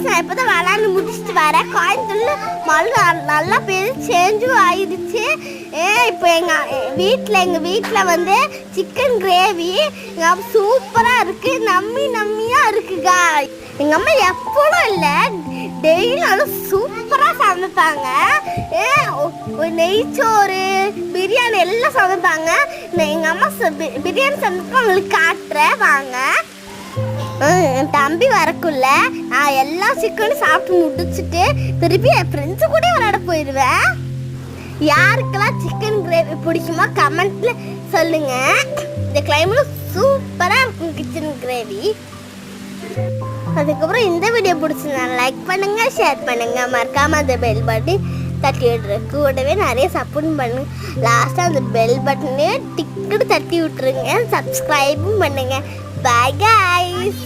Friends, நான் இப்போ தான் விளாண்டு முடிச்சுட்டு வரேன். கோயம்புத்தூர்ல மழை நல்லா பெரிய சேஞ்சும் ஆயிடுச்சு. இப்போ எங்கள் வீட்டில் வந்து சிக்கன் கிரேவி சூப்பராக இருக்குது. நம்மியாக இருக்குக்கா. எங்கள் அம்மா எப்போதும் இல்லை, டெய்லி நல்லா சூப்பராக சமைப்பாங்க. நெய்ச்சோறு, பிரியாணி எல்லாம் சமைப்பாங்க. எங்கள் அம்மா பிரியாணி சமைப்பா உங்களுக்கு காட்டுறேன் வாங்க. தம்பி வரக்குள்ள நான் எல்லா சிக்கனும் சாப்பிட்டு முடிச்சுட்டு திருப்பி என் ஃப்ரெண்ட்ஸு கூட விளையாட போயிடுவேன். யாருக்கெல்லாம் சிக்கன் கிரேவி பிடிக்குமோ கமெண்ட்ல சொல்லுங்க. இந்த கிளைமேட் சூப்பராக இருக்கும் சிக்கன் கிரேவி. அதுக்கப்புறம் இந்த வீடியோ பிடிச்சிருந்தா லைக் பண்ணுங்க, ஷேர் பண்ணுங்க, மறக்காம அந்த பெல் பட்டன் தட்டி விட்டுரு. கூடவே நிறைய சப்போர்ட் பண்ணுங்க. லாஸ்ட்டாக அந்த பெல் பட்டனே டிக்கெட்டு தட்டி விட்டுருங்க. சப்ஸ்கிரைபும் பண்ணுங்க. Bye guys.